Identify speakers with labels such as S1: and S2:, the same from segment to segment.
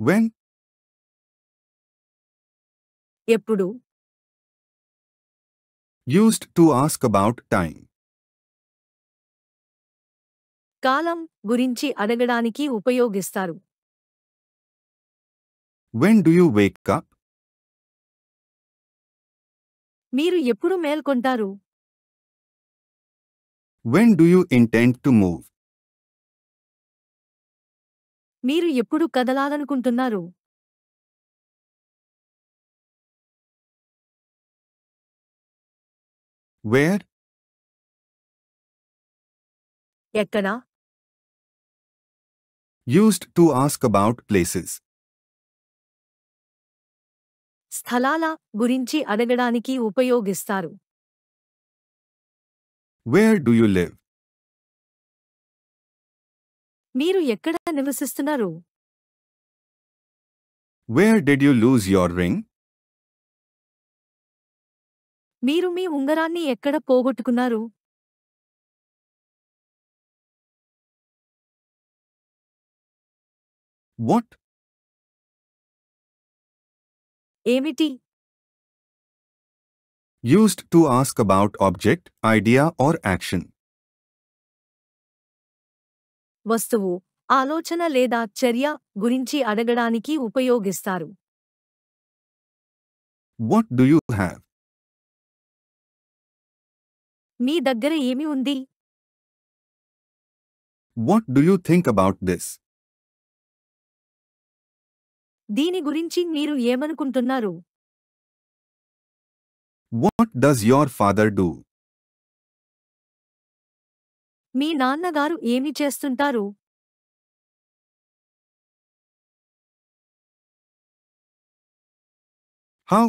S1: When?
S2: ఎప్పుడు?
S1: Used to ask about time.
S2: కాలం గురించి అడగడానికి ఉపయోగిస్తారు.
S1: When do you wake up?
S2: మీరు ఎప్పుడు మేల్కొంటారు?
S1: When do you intend to move?
S2: మీరు ఎప్పుడు కదలాలనుకుంటున్నారు?
S1: Where?
S2: ఎక్కడ?
S1: Used to ask about places.
S2: స్థలాల గురించి అడగడానికి ఉపయోగిస్తారు.
S1: Where do you live?
S2: మీరు ఎక్కడ నివసిస్తున్నారు?
S1: Where did you lose your ring?
S2: మీరు మీ ఉంగరాన్ని ఎక్కడ పోగొట్టుకున్నారు?
S1: What?
S2: ఏమిటి?
S1: Used to ask about object, idea or action.
S2: వస్తువు, ఆలోచన లేదా చర్య గురించి అడగడానికి ఉపయోగిస్తారు.
S1: What do you have?
S2: మీ దగ్గర ఏమి ఉంది?
S1: What do you think about this?
S2: దీని గురించి మీరు ఏమనుకుంటున్నారు?
S1: What does your father do?
S2: మీ నాన్నగారు ఏమి చేస్తుంటారు?
S1: How?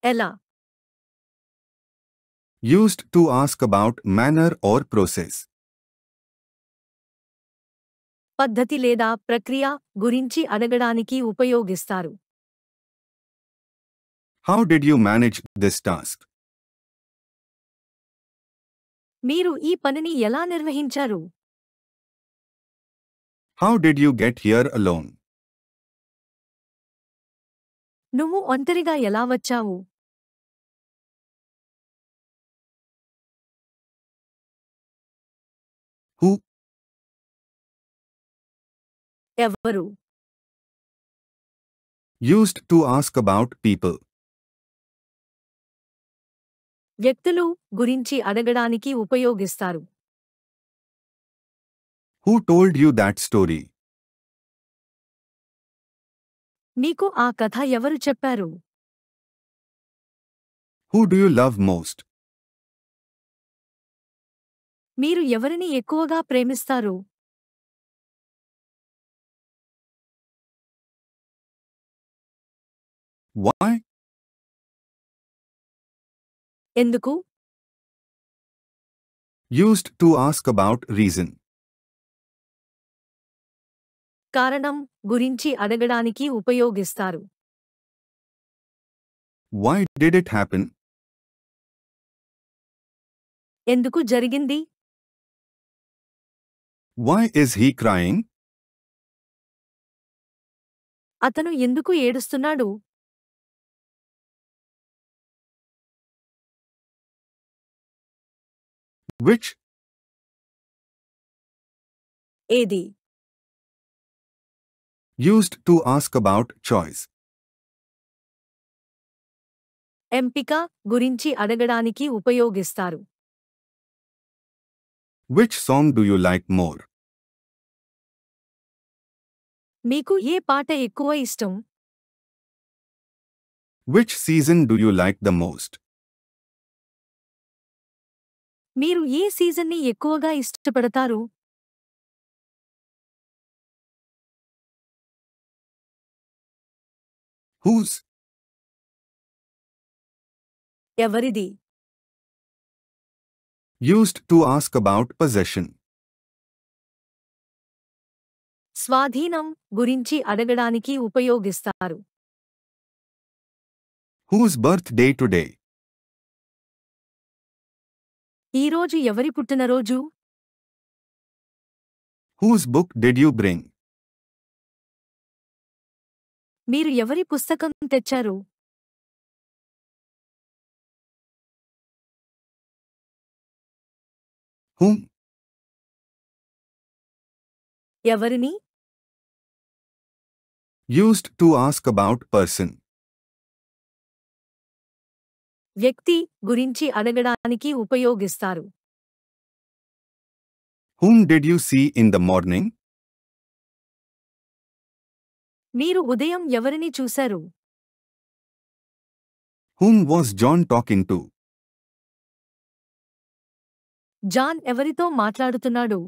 S2: ఎలా?
S1: Used to ask about manner or process.
S2: పద్ధతి లేదా ప్రక్రియ గురించి అడగడానికి ఉపయోగిస్తారు.
S1: How did you manage this task?
S2: మీరు ఈ పనిని ఎలా నిర్వహించారు?
S1: How did you get here alone?
S2: నువ్వు ఒంటరిగా ఎలా వచ్చావు?
S1: Who?
S2: ఎవరు?
S1: Used to ask about people.
S2: వ్యక్తులు గురించి అడగడానికి ఉపయోగిస్తారు.
S1: Who told you that story?
S2: మీకు ఆ కథ ఎవరు చెప్పారు?
S1: Who do you love most?
S2: మీరు ఎవరిని ఎక్కువగా ప్రేమిస్తారు?
S1: Why?
S2: ఎందుకు?
S1: Used to ask about reason.
S2: కారణం గురించి అడగడానికి ఉపయోగిస్తారు.
S1: Why did it happen?
S2: ఎందుకు జరిగింది?
S1: Why is he crying?
S2: అతను ఎందుకు ఏడుస్తున్నాడు?
S1: Which?
S2: ఏది?
S1: Used to ask about choice.
S2: ఎంపిక గురించి అడగడానికి ఉపయోగిస్తారు.
S1: Which song do you like more?
S2: మీకు ఏ పాట ఎక్కువ ఇష్టం?
S1: Which season do you like the most?
S2: మీరు ఏ సీజన్ని ఎక్కువగా ఇష్టపడతారు?
S1: Whose?
S2: ఎవరిది?
S1: Used to ask about possession.
S2: స్వాధీనం గురించి అడగడానికి ఉపయోగిస్తారు.
S1: Whose birthday today?
S2: ఈరోజు ఎవరి పుట్టినరోజు?
S1: Whose book did you bring?
S2: మీరు ఎవరి పుస్తకం తెచ్చారు?
S1: Whom?
S2: ఎవరిని?
S1: Used to ask about person.
S2: వ్యక్తి గురించి అడగడానికి ఉపయోగిస్తారు.
S1: Whom did you see in the morning?
S2: మీరు ఉదయం ఎవరిని చూశారు?
S1: Whom was John talking to?
S2: John ఎవరితో మాట్లాడుతున్నాడు?